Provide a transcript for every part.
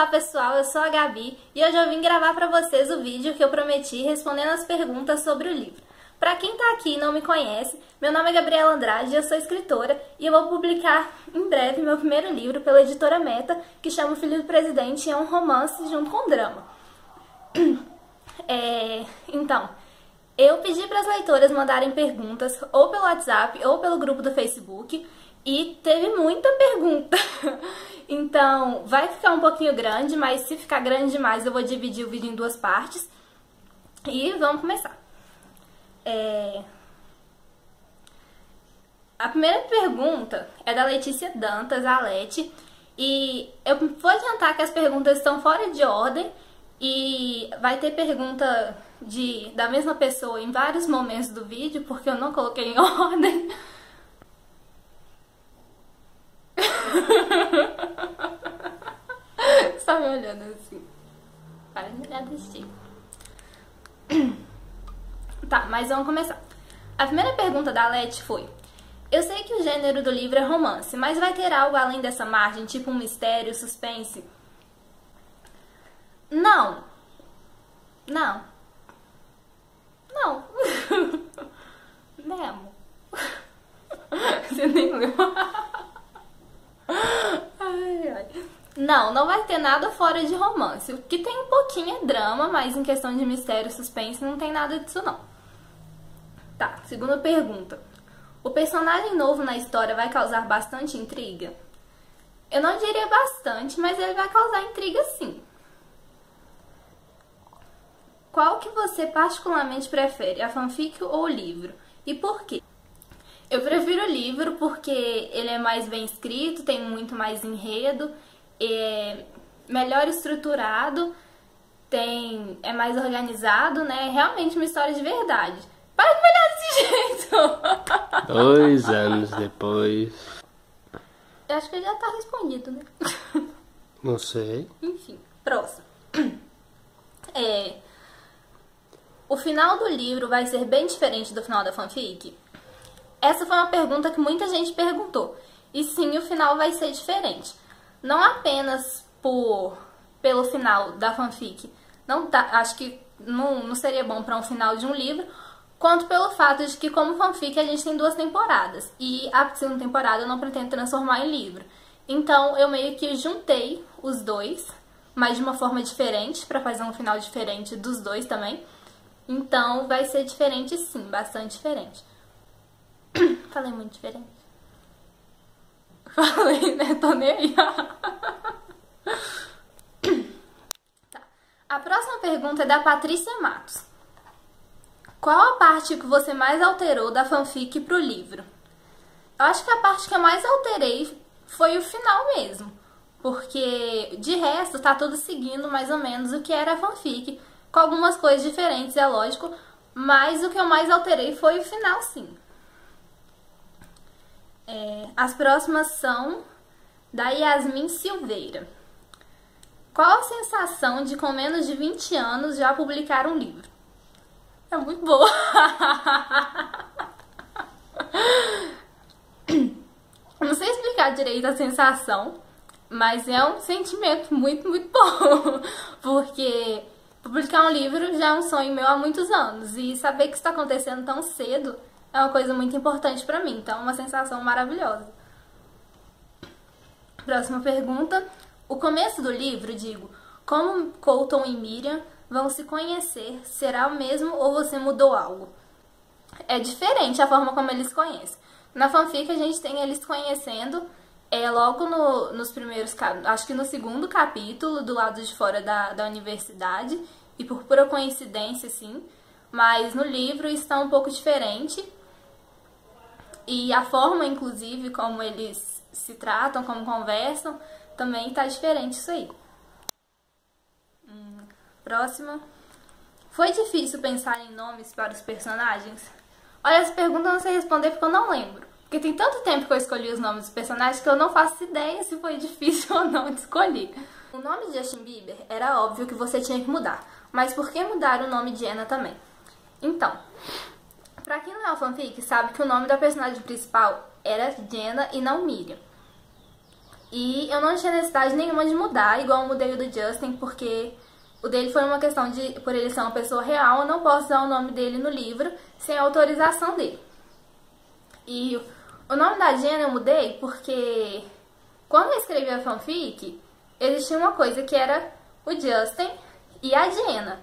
pessoal, eu sou a Gabi e hoje eu vim gravar pra vocês o vídeo que eu prometi respondendo as perguntas sobre o livro. Pra quem tá aqui e não me conhece, meu nome é Gabriela Andrade, eu sou escritora e eu vou publicar em breve meu primeiro livro pela editora Meta, que chama O Filho do Presidente e é um romance junto com drama. Então, eu pedi para as leitoras mandarem perguntas ou pelo WhatsApp ou pelo grupo do Facebook e teve muita pergunta. Então, vai ficar um pouquinho grande, mas se ficar grande demais eu vou dividir o vídeo em duas partes. E vamos começar. A primeira pergunta é da Letícia Dantas, a Leti, e eu vou adiantar que as perguntas estão fora de ordem e vai ter pergunta da mesma pessoa em vários momentos do vídeo, porque eu não coloquei em ordem. Só me olhando assim. Para de olhar desse tipo. Tá, mas vamos começar. A primeira pergunta da Leti foi: eu sei que o gênero do livro é romance, mas vai ter algo além dessa margem, tipo um mistério, suspense? Não. Não. Não. Nemo. Você nem leu. Ai, ai. Não, não vai ter nada fora de romance. O que tem um pouquinho é drama, mas em questão de mistério e suspense não tem nada disso não. Tá, segunda pergunta. O personagem novo na história vai causar bastante intriga? Eu não diria bastante, mas ele vai causar intriga sim. Qual que você particularmente prefere, a fanfic ou o livro? E por quê? Eu prefiro o livro porque ele é mais bem escrito, tem muito mais enredo, é melhor estruturado, é mais organizado, né? É realmente uma história de verdade. Para de me olhar desse jeito! 2 anos depois. Eu acho que já tá respondido, né? Não sei. Enfim, próximo. O final do livro vai ser bem diferente do final da fanfic? Essa foi uma pergunta que muita gente perguntou. E sim, o final vai ser diferente. Não apenas pelo final da fanfic. Acho que não seria bom para um final de um livro, quanto pelo fato de que, como fanfic, a gente tem 2 temporadas. E a segunda temporada eu não pretendo transformar em livro. Então, eu meio que juntei os dois, mas de uma forma diferente, para fazer um final diferente dos dois também. Então, vai ser diferente sim, bastante diferente. Falei muito diferente. Falei, né? Tô nem aí. Tá. A próxima pergunta é da Patrícia Matos. Qual a parte que você mais alterou da fanfic pro livro? Eu acho que a parte que eu mais alterei foi o final mesmo. Porque, de resto, tá tudo seguindo mais ou menos o que era a fanfic. Com algumas coisas diferentes, é lógico. Mas o que eu mais alterei foi o final, sim. As próximas são da Yasmin Silveira. Qual a sensação de, com menos de 20 anos, já publicar um livro? É muito boa. Não sei explicar direito a sensação, mas é um sentimento muito, muito bom. Porque publicar um livro já é um sonho meu há muitos anos. E saber que isso está acontecendo tão cedo é uma coisa muito importante pra mim. Então é uma sensação maravilhosa. Próxima pergunta. O começo do livro, como Colton e Miriam vão se conhecer, será o mesmo ou você mudou algo? É diferente a forma como eles se conhecem. Na fanfic a gente tem eles conhecendo logo nos primeiros, acho que no segundo capítulo, do lado de fora da universidade, e por pura coincidência, sim. Mas no livro está um pouco diferente. E a forma, inclusive, como eles se tratam, como conversam, também está diferente isso aí. Próxima. Foi difícil pensar em nomes para os personagens? Olha, essa pergunta eu não sei responder porque eu não lembro. Porque tem tanto tempo que eu escolhi os nomes dos personagens que eu não faço ideia se foi difícil ou não de escolher. O nome de Justin Bieber era óbvio que você tinha que mudar. Mas por que mudar o nome de Anna também? Então, pra quem não é o fanfic, sabe que o nome da personagem principal era Jenna e não Miriam. E eu não tinha necessidade nenhuma de mudar, igual eu mudei o do Justin, porque o dele foi uma questão de, por ele ser uma pessoa real, eu não posso usar o nome dele no livro sem a autorização dele. E o nome da Jenna eu mudei porque quando eu escrevi a fanfic, existia uma coisa que era o Justin e a Jenna.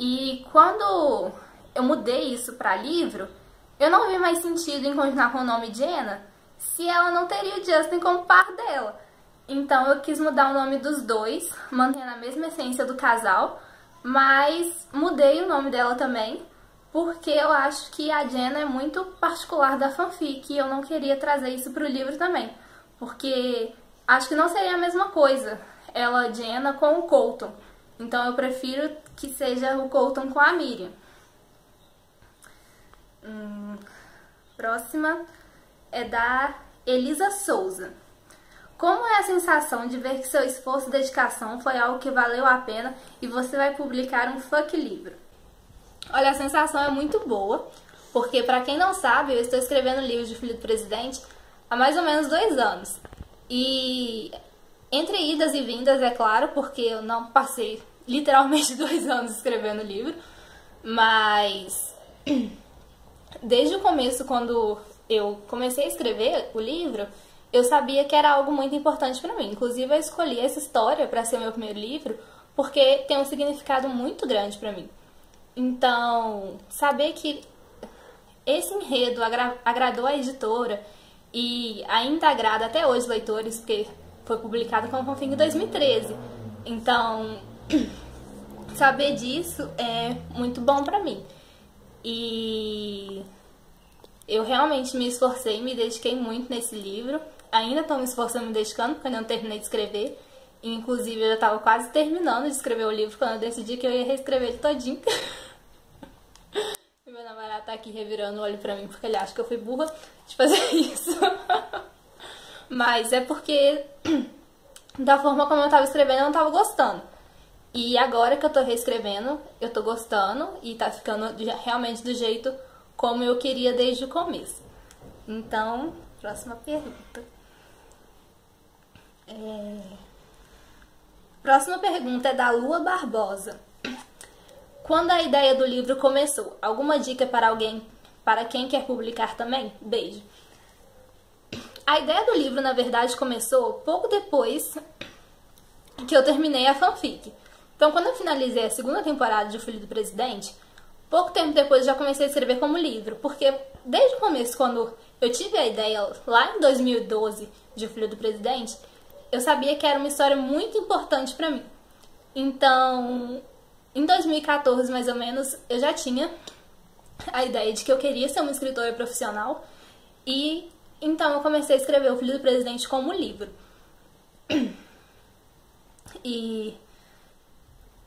E quando eu mudei isso para livro, eu não vi mais sentido em continuar com o nome Jenna se ela não teria o Justin como par dela. Então eu quis mudar o nome dos dois, mantendo a mesma essência do casal, mas mudei o nome dela também, porque eu acho que a Jenna é muito particular da fanfic e eu não queria trazer isso pro livro também, porque acho que não seria a mesma coisa, ela, Jenna, com o Colton. Então eu prefiro que seja o Colton com a Miriam. Próxima é da Elisa Souza. Como é a sensação de ver que seu esforço e dedicação foi algo que valeu a pena e você vai publicar um fuck livro? Olha, a sensação é muito boa, porque pra quem não sabe, eu estou escrevendo o livro de Filho do Presidente há mais ou menos 2 anos. E entre idas e vindas, é claro, porque eu não passei literalmente 2 anos escrevendo o livro, mas desde o começo, quando eu comecei a escrever o livro, eu sabia que era algo muito importante para mim. Inclusive, eu escolhi essa história para ser o meu primeiro livro porque tem um significado muito grande para mim. Então, saber que esse enredo agradou a editora e ainda agrada até hoje leitores, porque foi publicado como fanfic em 2013. Então, saber disso é muito bom para mim. E eu realmente me esforcei, me dediquei muito nesse livro. Ainda estou me esforçando, me dedicando, porque eu não terminei de escrever. Inclusive, eu já estava quase terminando de escrever o livro quando eu decidi que eu ia reescrever ele todinho. E meu namorado tá aqui revirando o olho pra mim, porque ele acha que eu fui burra de fazer isso. Mas é porque da forma como eu estava escrevendo, eu não estava gostando. E agora que eu tô reescrevendo, eu tô gostando e tá ficando realmente do jeito como eu queria desde o começo. Então, próxima pergunta. Próxima pergunta é da Lua Barbosa. Quando a ideia do livro começou? Alguma dica para alguém, para quem quer publicar também? Beijo. A ideia do livro, na verdade, começou pouco depois que eu terminei a fanfic. Então, quando eu finalizei a 2ª temporada de O Filho do Presidente, pouco tempo depois eu já comecei a escrever como livro, porque desde o começo, quando eu tive a ideia lá em 2012 de O Filho do Presidente, eu sabia que era uma história muito importante pra mim. Então, em 2014, mais ou menos, eu já tinha a ideia de que eu queria ser uma escritora profissional e então eu comecei a escrever O Filho do Presidente como livro. E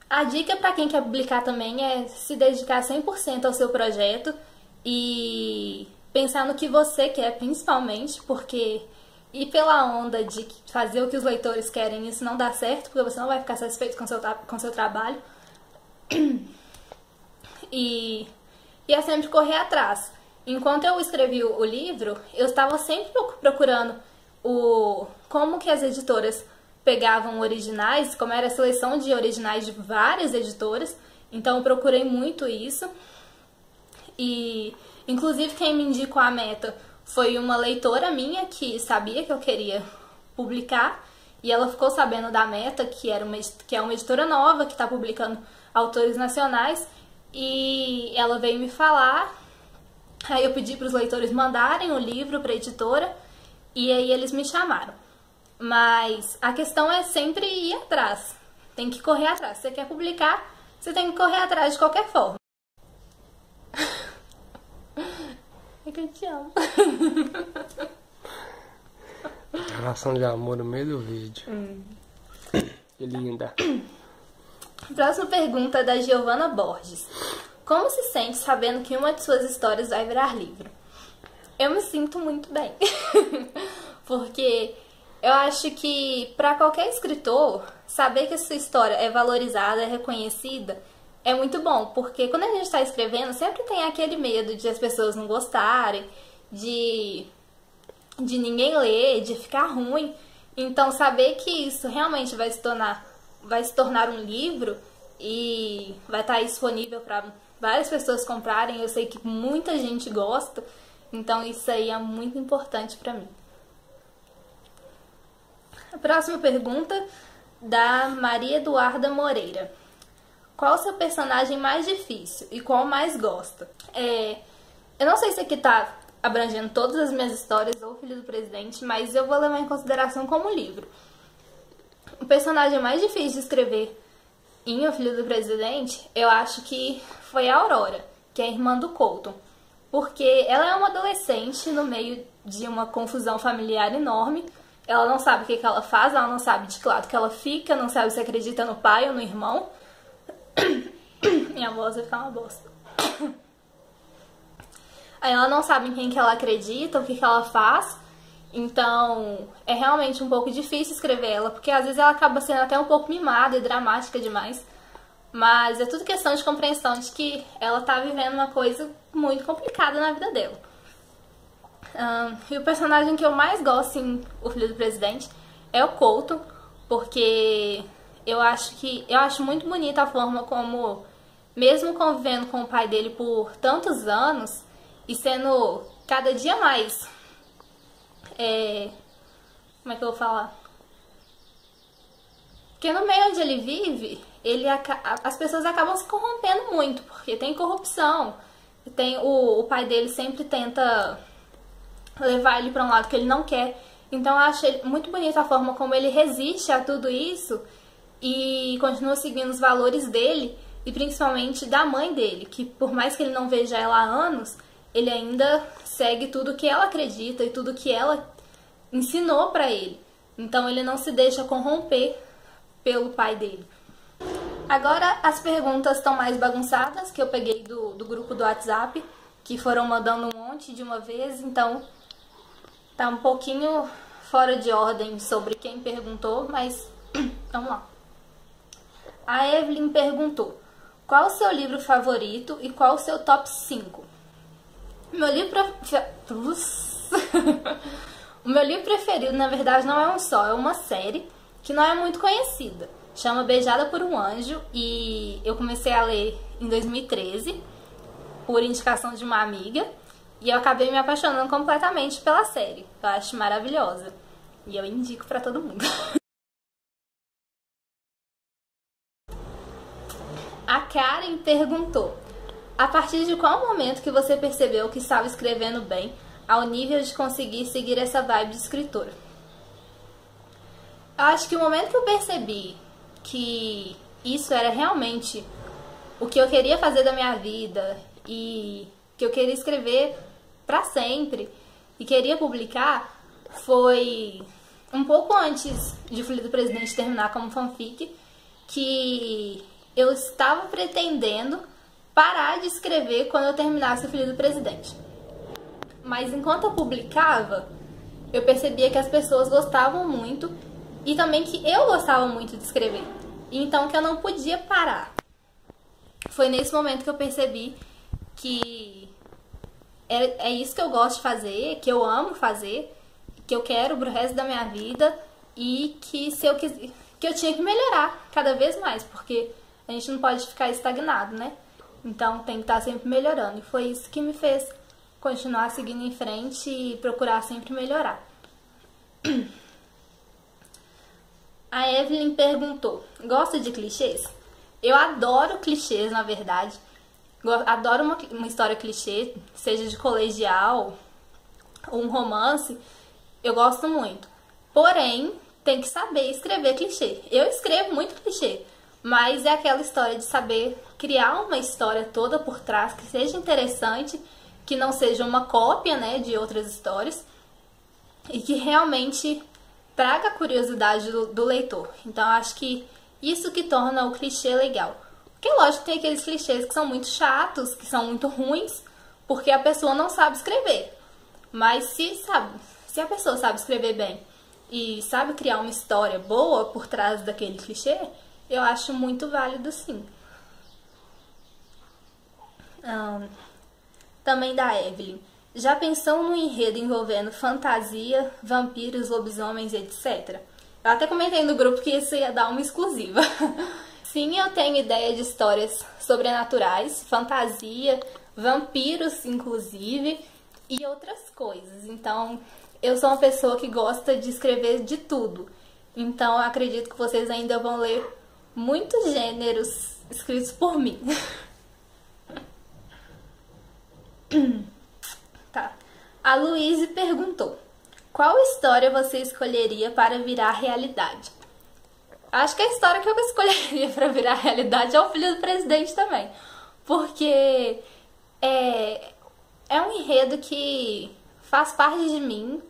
a dica para quem quer publicar também é se dedicar 100% ao seu projeto e pensar no que você quer, principalmente, porque ir pela onda de fazer o que os leitores querem, isso não dá certo, porque você não vai ficar satisfeito com seu trabalho. E é sempre correr atrás. Enquanto eu escrevi o livro, eu estava sempre procurando como que as editoras pegavam originais, como era a seleção de originais de várias editoras. Então eu procurei muito isso. E inclusive quem me indicou a Meta foi uma leitora minha que sabia que eu queria publicar. E ela ficou sabendo da Meta, que é uma editora nova, que está publicando autores nacionais. E ela veio me falar. Aí eu pedi para os leitores mandarem o livro para a editora. E aí eles me chamaram. Mas a questão é sempre ir atrás. Tem que correr atrás. Se você quer publicar, você tem que correr atrás de qualquer forma. É que eu te amo. Relação de amor no meio do vídeo. Que linda. Próxima pergunta é da Giovana Borges. Como se sente sabendo que uma de suas histórias vai virar livro? Eu me sinto muito bem. Porque eu acho que para qualquer escritor, saber que a sua história é valorizada, é reconhecida, é muito bom. Porque quando a gente está escrevendo, sempre tem aquele medo de as pessoas não gostarem, de ninguém ler, de ficar ruim. Então, saber que isso realmente vai se tornar um livro e vai estar disponível para várias pessoas comprarem, eu sei que muita gente gosta, então isso aí é muito importante para mim. A próxima pergunta, da Maria Eduarda Moreira. Qual o seu personagem mais difícil e qual mais gosta? Eu não sei se aqui tá abrangendo todas as minhas histórias ou Filho do Presidente, mas eu vou levar em consideração como livro. O personagem mais difícil de escrever em O Filho do Presidente, eu acho que foi a Aurora, que é a irmã do Colton. Porque ela é uma adolescente no meio de uma confusão familiar enorme. Ela não sabe o que ela faz, ela não sabe de que lado que ela fica, não sabe se acredita no pai ou no irmão. Minha voz vai ficar uma bosta. Aí ela não sabe em quem que ela acredita, o que ela faz. Então, é realmente um pouco difícil escrever ela, porque às vezes ela acaba sendo até um pouco mimada e dramática demais. Mas é tudo questão de compreensão de que ela tá vivendo uma coisa muito complicada na vida dela. E o personagem que eu mais gosto em O Filho do Presidente é o Colton, porque eu acho muito bonita a forma como, mesmo convivendo com o pai dele por tantos anos e sendo cada dia mais, como é que eu vou falar? Porque no meio onde ele vive, as pessoas acabam se corrompendo muito, porque tem corrupção, o pai dele sempre tenta levar ele para um lado que ele não quer. Então eu achei muito bonita a forma como ele resiste a tudo isso e continua seguindo os valores dele e principalmente da mãe dele, que por mais que ele não veja ela há anos, ele ainda segue tudo que ela acredita e tudo que ela ensinou para ele. Então ele não se deixa corromper pelo pai dele. Agora as perguntas estão mais bagunçadas, que eu peguei do grupo do WhatsApp, que foram mandando um monte de uma vez, então tá um pouquinho fora de ordem sobre quem perguntou, mas vamos lá. A Evelyn perguntou: qual o seu livro favorito e qual o seu top 5? O meu livro preferido, na verdade, não é um só, é uma série que não é muito conhecida. Chama Beijada por um Anjo e eu comecei a ler em 2013 por indicação de uma amiga. E eu acabei me apaixonando completamente pela série. Eu acho maravilhosa. E eu indico pra todo mundo. A Karen perguntou: a partir de qual momento que você percebeu que estava escrevendo bem, ao nível de conseguir seguir essa vibe de escritora? Eu acho que o momento que eu percebi que isso era realmente o que eu queria fazer da minha vida e que eu queria escrever pra sempre e queria publicar foi um pouco antes de Filho do Presidente terminar como fanfic, que eu estava pretendendo parar de escrever quando eu terminasse o Filho do Presidente. Mas enquanto eu publicava, eu percebia que as pessoas gostavam muito e também que eu gostava muito de escrever. Então que eu não podia parar. Foi nesse momento que eu percebi que é isso que eu gosto de fazer, que eu amo fazer, que eu quero pro resto da minha vida e que que eu tinha que melhorar cada vez mais, porque a gente não pode ficar estagnado, né? Então tem que estar sempre melhorando. E foi isso que me fez continuar seguindo em frente e procurar sempre melhorar. A Evelyn perguntou: gosta de clichês? Eu adoro clichês, na verdade. Adoro uma história clichê, seja de colegial ou um romance. Eu gosto muito. Porém, tem que saber escrever clichê. Eu escrevo muito clichê, mas é aquela história de saber criar uma história toda por trás que seja interessante, que não seja uma cópia, né, de outras histórias e que realmente traga a curiosidade do leitor. Então, eu acho que isso que torna o clichê legal. Porque, lógico, tem aqueles clichês que são muito chatos, que são muito ruins, porque a pessoa não sabe escrever. Mas se a pessoa sabe escrever bem e sabe criar uma história boa por trás daquele clichê, eu acho muito válido, sim. Também da Evelyn: Já pensou num enredo envolvendo fantasia, vampiros, lobisomens, etc? Eu até comentei no grupo que isso ia dar uma exclusiva. Sim, eu tenho ideia de histórias sobrenaturais, fantasia, vampiros, inclusive, e outras coisas. Então, eu sou uma pessoa que gosta de escrever de tudo. Então, eu acredito que vocês ainda vão ler muitos gêneros escritos por mim. Tá. A Luíse perguntou: qual história você escolheria para virar realidade? Acho que a história que eu escolheria para virar realidade é O Filho do Presidente também. Porque é um enredo que faz parte de mim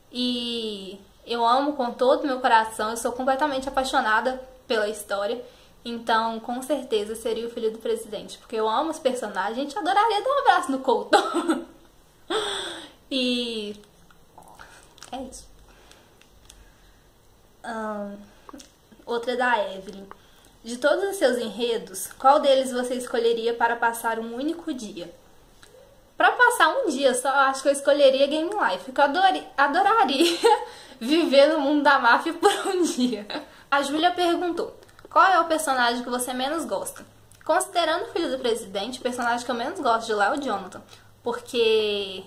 e eu amo com todo o meu coração. Eu sou completamente apaixonada pela história. Então, com certeza, seria O Filho do Presidente. Porque eu amo os personagens. A gente adoraria dar um abraço no Couto. E é isso. Outra da Evelyn. De todos os seus enredos, qual deles você escolheria para passar um único dia? Para passar um dia só, acho que eu escolheria Game Life. Porque eu adoraria viver no mundo da máfia por um dia. A Júlia perguntou: qual é o personagem que você menos gosta? Considerando o Filho do Presidente, o personagem que eu menos gosto de lá é o Jonathan. Porque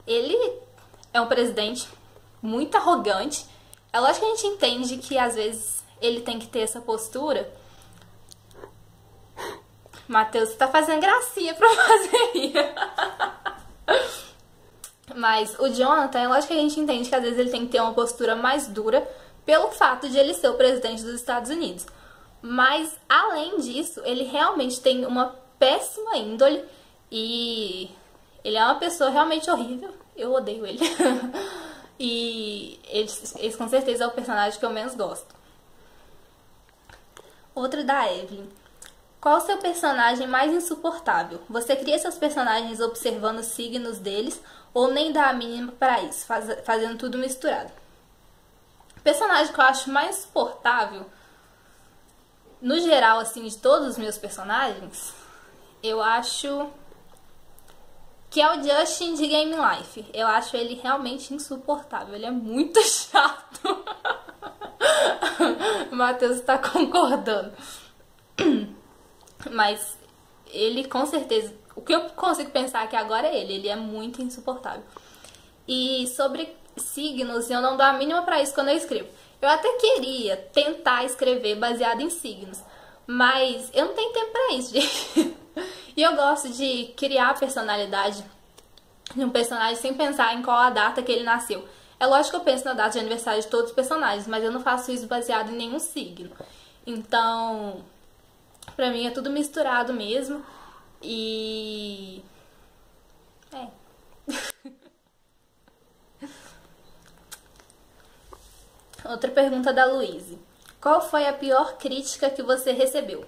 ele é um presidente muito arrogante. É lógico que a gente entende que às vezes ele tem que ter essa postura. Matheus, você tá fazendo gracinha pra fazer isso. Mas o Jonathan, é lógico que a gente entende que às vezes ele tem que ter uma postura mais dura pelo fato de ele ser o presidente dos Estados Unidos. Mas, além disso, ele realmente tem uma péssima índole e ele é uma pessoa realmente horrível. Eu odeio ele. E esse com certeza é o personagem que eu menos gosto. Outra da Evelyn. Qual o seu personagem mais insuportável? Você cria seus personagens observando os signos deles ou nem dá a mínima pra isso, fazendo tudo misturado? O personagem que eu acho mais insuportável, no geral, assim, de todos os meus personagens, eu acho que é o Justin de Game Life. Eu acho ele realmente insuportável. Ele é muito chato. O Matheus está concordando. Mas ele, com certeza... O que eu consigo pensar aqui agora é ele. Ele é muito insuportável. E sobre signos, eu não dou a mínima pra isso quando eu escrevo. Eu até queria tentar escrever baseado em signos. Mas eu não tenho tempo pra isso, gente. E eu gosto de criar a personalidade de um personagem sem pensar em qual a data que ele nasceu. É lógico que eu penso na data de aniversário de todos os personagens, mas eu não faço isso baseado em nenhum signo. Então, pra mim é tudo misturado mesmo. E... Outra pergunta da Luíse. Qual foi a pior crítica que você recebeu?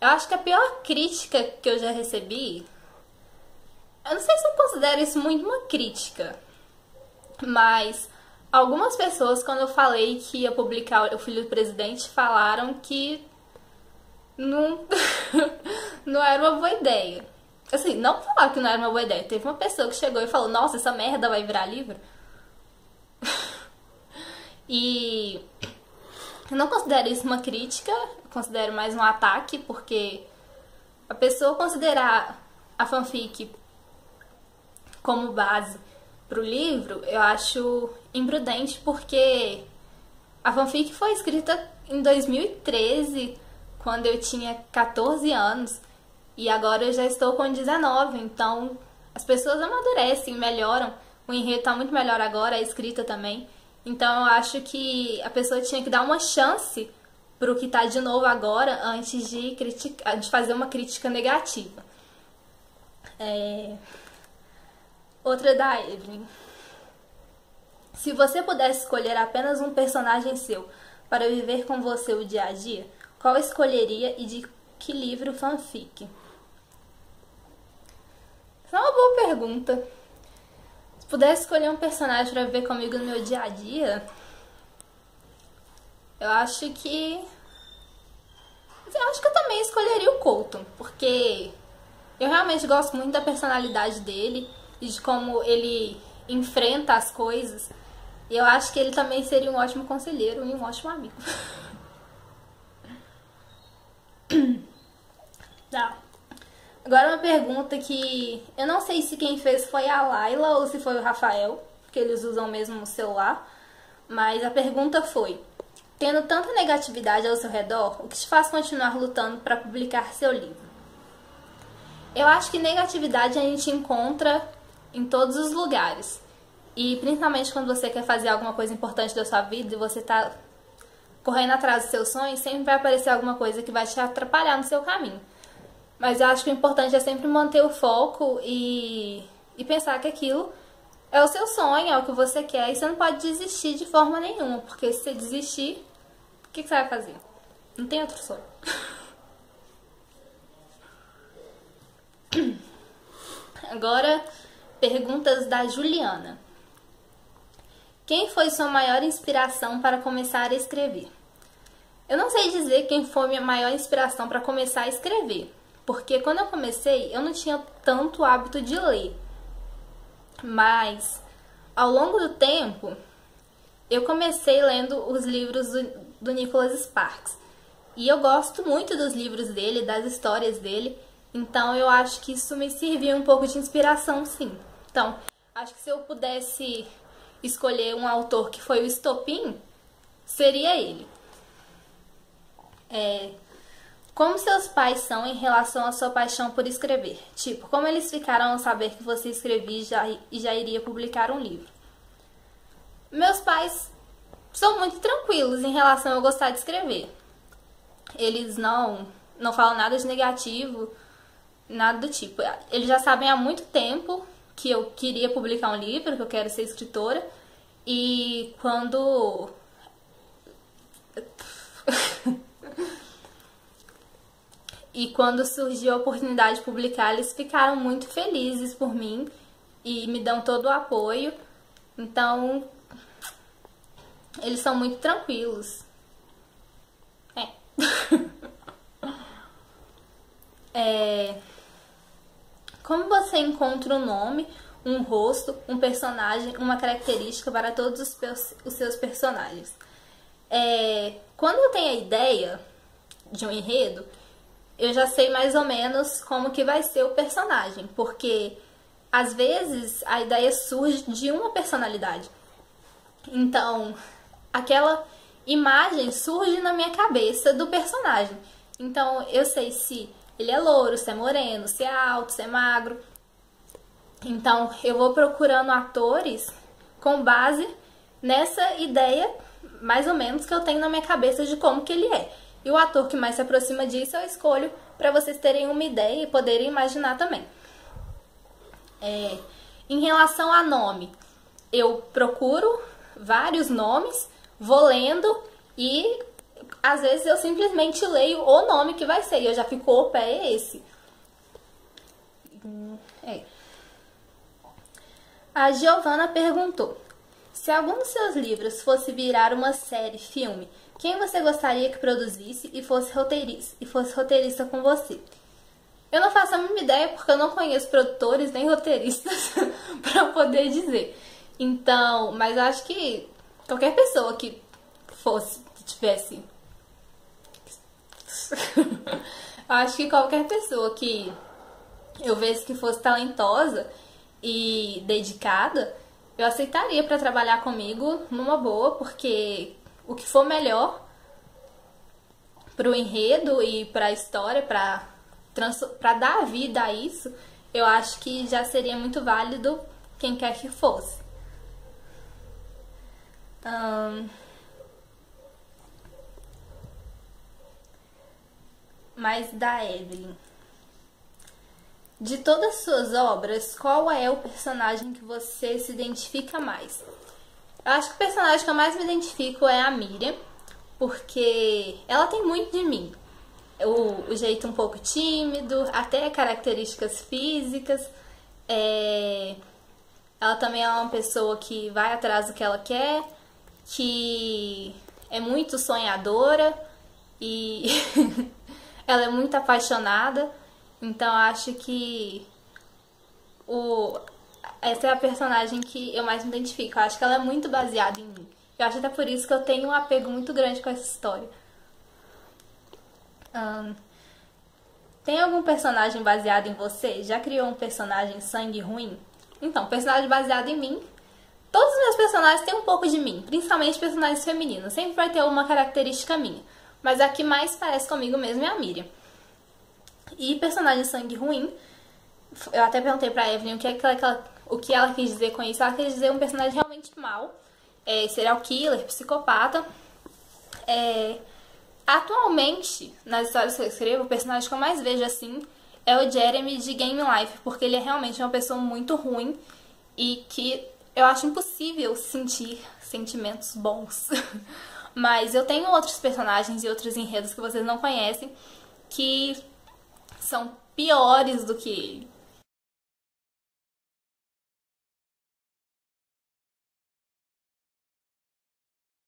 Eu acho que a pior crítica que eu já recebi... Eu não sei se eu considero isso muito uma crítica. Mas algumas pessoas, quando eu falei que ia publicar O Filho do Presidente, falaram que não, não era uma boa ideia. Assim, não falaram que não era uma boa ideia. Teve uma pessoa que chegou e falou: nossa, essa merda vai virar livro? E eu não considero isso uma crítica, eu considero mais um ataque, porque a pessoa considerar a fanfic como base pro livro, eu acho imprudente, porque a fanfic foi escrita em 2013, quando eu tinha 14 anos, e agora eu já estou com 19, então as pessoas amadurecem, melhoram, o enredo tá muito melhor agora, a escrita também. Então eu acho que a pessoa tinha que dar uma chance pro que tá de novo agora, antes de fazer uma crítica negativa. Outra da Evelyn. Se você pudesse escolher apenas um personagem seu para viver com você o dia a dia, qual escolheria e de que livro fanfic? Essa é uma boa pergunta. Se pudesse escolher um personagem para viver comigo no meu dia a dia, eu acho que eu também escolheria o Colton, porque eu realmente gosto muito da personalidade dele. e de como ele enfrenta as coisas. E eu acho que ele também seria um ótimo conselheiro e um ótimo amigo. Tá. Agora uma pergunta que eu não sei se quem fez foi a Laila ou se foi o Rafael, porque eles usam mesmo o celular. Mas a pergunta foi: tendo tanta negatividade ao seu redor, o que te faz continuar lutando para publicar seu livro? Eu acho que negatividade a gente encontra em todos os lugares. E principalmente quando você quer fazer alguma coisa importante da sua vida e você tá correndo atrás dos seus sonhos, sempre vai aparecer alguma coisa que vai te atrapalhar no seu caminho. Mas eu acho que o importante é sempre manter o foco e pensar que aquilo é o seu sonho, é o que você quer, e você não pode desistir de forma nenhuma, porque se você desistir, o que você vai fazer? Não tem outro sonho. Agora, perguntas da Juliana. Quem foi sua maior inspiração para começar a escrever? Eu não sei dizer quem foi minha maior inspiração para começar a escrever, porque quando eu comecei, eu não tinha tanto hábito de ler. Mas, ao longo do tempo, eu comecei lendo os livros do Nicholas Sparks. E eu gosto muito dos livros dele, das histórias dele. Então, eu acho que isso me serviu um pouco de inspiração, sim. Então, acho que se eu pudesse escolher um autor que foi o estopim, seria ele. Como seus pais são em relação à sua paixão por escrever? Tipo, como eles ficaram ao saber que você escrevia e já iria publicar um livro? Meus pais são muito tranquilos em relação a eu gostar de escrever. Eles não falam nada de negativo, nada do tipo. Eles já sabem há muito tempo que eu queria publicar um livro, que eu quero ser escritora. E quando... E quando surgiu a oportunidade de publicar, eles ficaram muito felizes por mim e me dão todo o apoio. Então, eles são muito tranquilos. Como você encontra um nome, um rosto, um personagem, uma característica para todos os seus personagens? Quando eu tenho a ideia de um enredo, eu já sei mais ou menos como que vai ser o personagem, porque às vezes a ideia surge de uma personalidade. Então, aquela imagem surge na minha cabeça do personagem. Então, eu sei se ele é louro, se é moreno, se é alto, se é magro. Então, eu vou procurando atores com base nessa ideia, mais ou menos, que eu tenho na minha cabeça de como que ele é. E o ator que mais se aproxima disso eu escolho para vocês terem uma ideia e poderem imaginar também. Em relação a nome, eu procuro vários nomes, vou lendo e às vezes eu simplesmente leio o nome que vai ser e eu já fico, opa, é esse. A Giovana perguntou: se algum dos seus livros fosse virar uma série, filme, quem você gostaria que produzisse e fosse roteirista com você? Eu não faço a mínima ideia porque eu não conheço produtores nem roteiristas para poder dizer. Então, mas eu acho que qualquer pessoa que tivesse... eu acho que qualquer pessoa que eu visse que fosse talentosa e dedicada, eu aceitaria para trabalhar comigo numa boa, porque o que for melhor pro enredo e pra história, pra dar vida a isso, eu acho que já seria muito válido quem quer que fosse. Mais da Evelyn. De todas as suas obras, qual é o personagem que você se identifica mais? Eu acho que o personagem que eu mais me identifico é a Miriam, porque ela tem muito de mim. O jeito um pouco tímido, até características físicas. Ela também é uma pessoa que vai atrás do que ela quer, que é muito sonhadora e ela é muito apaixonada. Então acho que essa é a personagem que eu mais me identifico. Eu acho que ela é muito baseada em mim. Eu acho até por isso que eu tenho um apego muito grande com essa história. Tem algum personagem baseado em você? Já criou um personagem sangue ruim? Então, personagem baseado em mim. Todos os meus personagens têm um pouco de mim, principalmente personagens femininos. Sempre vai ter uma característica minha. Mas a que mais parece comigo mesmo é a Miriam. E personagem sangue ruim, eu até perguntei pra Evelyn o que ela quis dizer com isso. Ela quis dizer um personagem realmente mau, serial killer, psicopata. Atualmente, nas histórias que eu escrevo, o personagem que eu mais vejo assim é o Jeremy de Game Life, porque ele é realmente uma pessoa muito ruim e que eu acho impossível sentir sentimentos bons. Mas eu tenho outros personagens e outros enredos que vocês não conhecem que são piores do que ele.